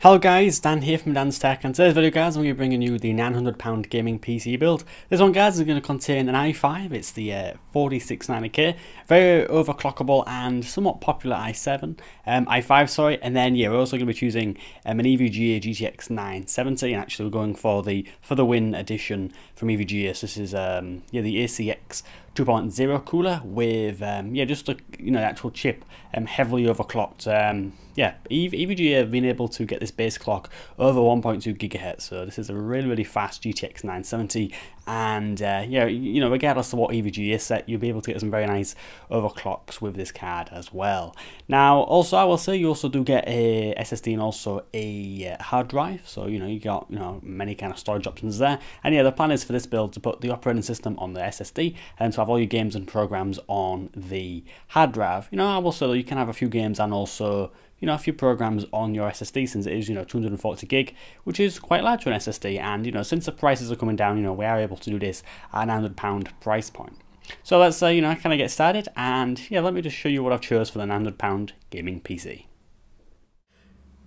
Hello guys, Dan here from Dan's Tech, and today's video guys I'm going to be bringing you the £900 gaming PC build. This one guys is going to contain an i5, it's the 4690K, very overclockable and somewhat popular i5 and then yeah, we're also going to be choosing an EVGA GTX 970, and actually we're going for the win edition from EVGA. So this is the ACX 2.0 cooler with just the actual chip heavily overclocked. EVGA have been able to get this base clock over 1.2 gigahertz, so this is a really fast GTX 970, and regardless of what EVGA is set, you'll be able to get some very nice overclocks with this card as well. Now also I will say you also do get a SSD and also a hard drive, so you got many kind of storage options there. And yeah, the plan is for this build to put the operating system on the SSD and to have all your games and programs on the hard drive. I will say that you can have a few games and also a few programs on your SSD, since it is 240 gig, which is quite large for an SSD. And since the prices are coming down, we are able to do this at an £900 price point. So let's kind of get started, and yeah, let me just show you what I've chose for the £900 gaming PC.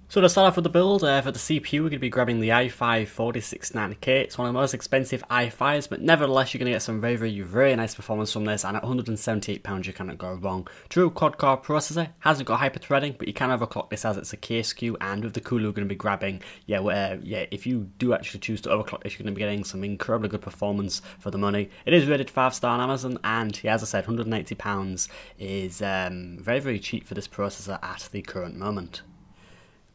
So to start off with the build, for the CPU we're going to be grabbing the i5 4690K. It's one of the most expensive i5s, but nevertheless you're going to get some very nice performance from this, and at £178 you cannot go wrong. True quad-core processor, hasn't got hyper-threading, but you can overclock this as it's a K SKU, and with the cooler we're going to be grabbing, if you do actually choose to overclock this, you're going to be getting some incredibly good performance for the money. It is rated 5-star on Amazon, and yeah, as I said, £180 is very cheap for this processor at the current moment.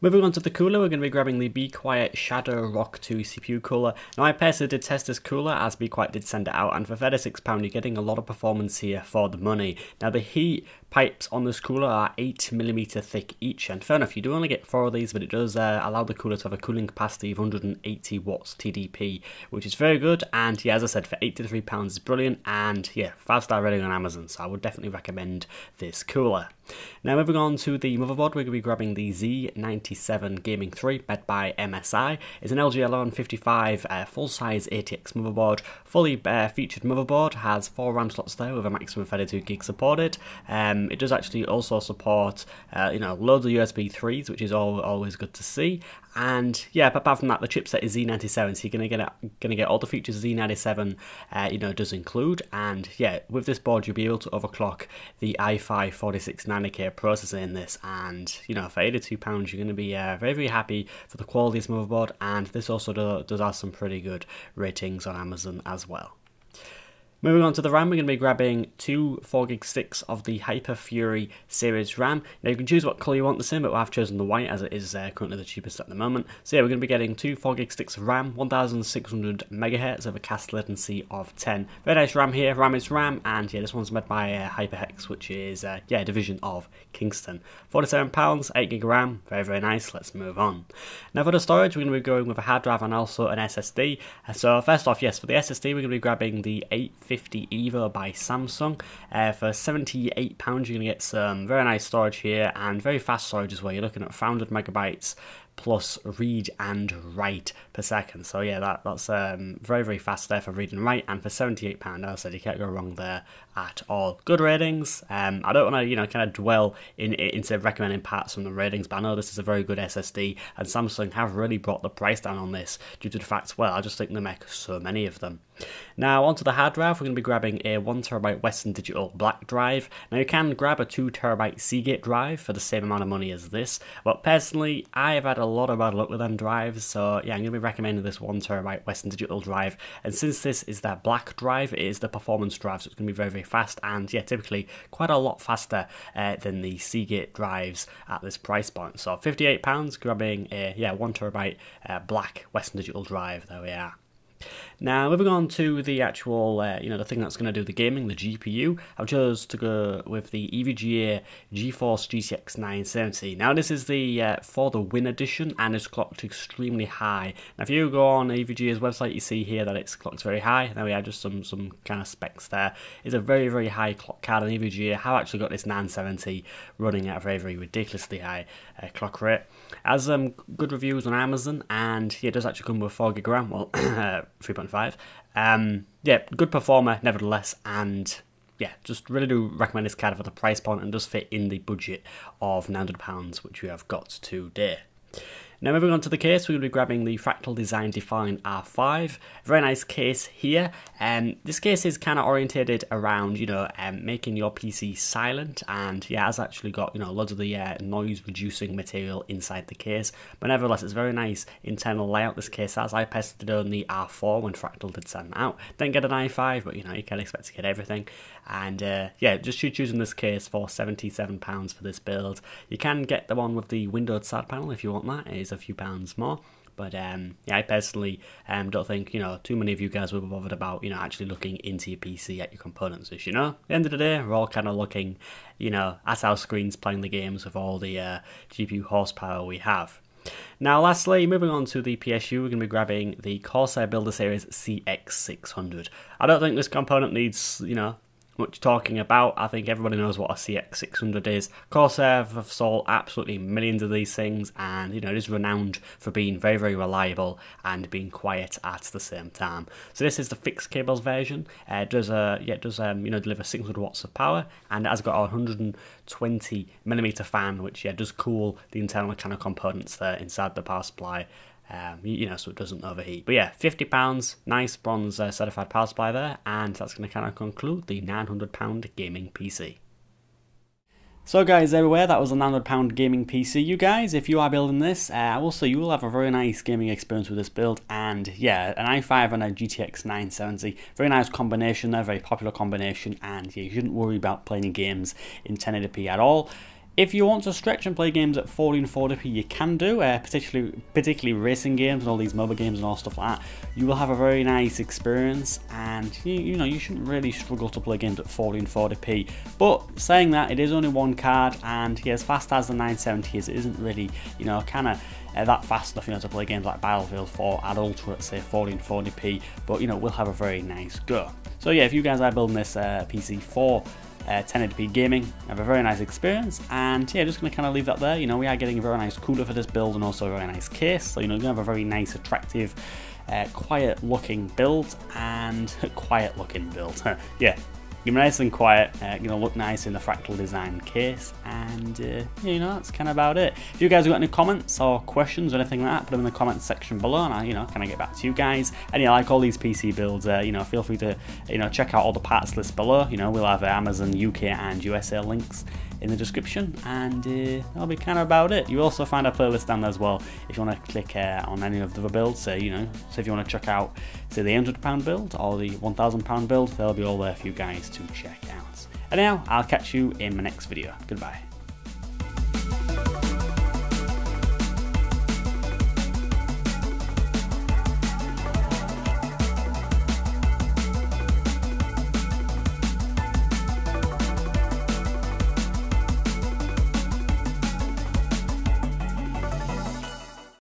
Moving on to the cooler, we're going to be grabbing the Be Quiet Shadow Rock 2 CPU cooler. Now I personally did test this cooler, as Be Quiet did send it out, and for £36 you're getting a lot of performance here for the money. Now the heat pipes on this cooler are 8mm thick each, and fair enough, you do only get 4 of these, but it does allow the cooler to have a cooling capacity of 180 watts TDP, which is very good. And yeah, as I said, for £83 is brilliant, and yeah, 5-star rating on Amazon, so I would definitely recommend this cooler. Now moving on to the motherboard, we're going to be grabbing the Z97 Gaming 3, made by MSI. It's an LG L1155 full-size ATX motherboard, fully featured motherboard, has 4 RAM slots there with a maximum of 32 gig supported. It does actually also support loads of USB 3s, which is always good to see. And yeah, but apart from that, the chipset is Z97, so you're gonna get all the features Z97 does include. And yeah, with this board you'll be able to overclock the i5 4690K processor in this, and for £82 you're gonna be very happy for the quality of this motherboard. And this also does have some pretty good ratings on Amazon as well. Moving on to the RAM, we're going to be grabbing 2 4GB sticks of the Hyper Fury series RAM. Now you can choose what colour you want this in, but I've chosen the white as it is currently the cheapest at the moment. So yeah, we're going to be getting 2 4GB sticks of RAM, 1600 MHz with a cast latency of 10. Very nice RAM here, RAM is RAM, and yeah, this one's made by HyperX, which is a division of Kingston. £47, 8GB RAM, very nice. Let's move on. Now for the storage, we're going to be going with a hard drive and also an SSD. So first off, yes, for the SSD we're going to be grabbing the 850 Evo by Samsung. For £78 you're going to get some very nice storage here, and very fast storage as well. You're looking at 500 megabytes plus read and write per second. So yeah, that's very fast there for read and write, and for £78, as I said, you can't go wrong there at all. Good ratings. I don't want to kind of dwell into recommending parts from the ratings, but I know this is a very good SSD, and Samsung have really brought the price down on this due to the fact, well, I just think they make so many of them. Now onto the hard drive, we're going to be grabbing a 1TB Western Digital black drive. Now you can grab a 2TB Seagate drive for the same amount of money as this, but personally I have had a lot of bad luck with them drives, so yeah, I'm going to be recommending this 1TB Western Digital drive. And since this is that black drive, it is the performance drive, so it's going to be very fast, and yeah, typically quite a lot faster than the Seagate drives at this price point. So £58 grabbing a 1TB black Western Digital drive. There we are. Now moving on to the actual, the thing that's going to do the gaming, the GPU, I've chose to go with the EVGA GeForce GTX 970. Now this is the for the Win edition, and it's clocked extremely high. Now if you go on EVGA's website, you see here that it's clocked very high. Now we have just some kind of specs there. It's a very high clock card, and EVGA have actually got this 970 running at a very ridiculously high clock rate. Has good reviews on Amazon, and yeah, it does actually come with 4GB RAM, well 3.5. Yeah, good performer nevertheless, and yeah, just really do recommend this card for the price point, and does fit in the budget of £900 which we have got today. Now moving on to the case, we're going to be grabbing the Fractal Design Define R5. Very nice case here. This case is kind of orientated around, making your PC silent, and yeah, has actually got, loads of the noise reducing material inside the case. But nevertheless, it's very nice internal layout this case has. I tested on the R4 when Fractal did send that out. Didn't get an i5, but you can expect to get everything. And yeah, just choosing this case for £77 for this build. You can get the one with the windowed side panel if you want that. It is a few pounds more. But yeah, I personally don't think, too many of you guys will be bothered about, actually looking into your PC at your components. As at the end of the day, we're all kind of looking, at our screens playing the games with all the GPU horsepower we have. Now lastly, moving on to the PSU, we're going to be grabbing the Corsair Builder Series CX600. I don't think this component needs, much talking about. I think everybody knows what a CX600 is. Corsair have sold absolutely millions of these things, and it is renowned for being very, very reliable and being quiet at the same time. So this is the fixed cables version. It does deliver 600 watts of power, and it has got a 120mm fan, which does cool the internal kind of components there inside the power supply. So it doesn't overheat. But yeah, £50, nice bronze certified power supply there, and that's going to kind of conclude the £900 gaming PC. So guys, everywhere, that was a £900 gaming PC. You guys, if you are building this, I will say you will have a very nice gaming experience with this build, and yeah, an i5 and a GTX 970, very nice combination there, very popular combination, and yeah, you shouldn't worry about playing games in 1080p at all. If you want to stretch and play games at 1440p, you can do, particularly racing games and all these MOBA games and all stuff like that. You will have a very nice experience, and you shouldn't really struggle to play games at 1440p. But saying that, it is only one card, and yeah, as fast as the 970 is, it isn't really, that fast enough, to play games like Battlefield 4 at ultra at say 1440p. But we'll have a very nice go. So yeah, if you guys are building this PC for 1080p gaming, have a very nice experience, and yeah, just going to kind of leave that there. We are getting a very nice cooler for this build, and also a very nice case, so you're going to have a very nice, attractive, quiet looking build, and yeah, you're nice and quiet, look nice in the Fractal Design case, and that's kind of about it. If you guys have got any comments or questions or anything like that, put them in the comments section below, and I'll kind of get back to you guys. And yeah, like all these PC builds, feel free to check out all the parts lists below. We'll have Amazon UK and USA links in the description, and that'll be kind of about it. You also find a playlist down there as well if you want to click on any of the builds. So so if you want to check out say the £800 build or the £1000 build, they'll be all there for you guys to check out. Anyhow, I'll catch you in my next video. Goodbye.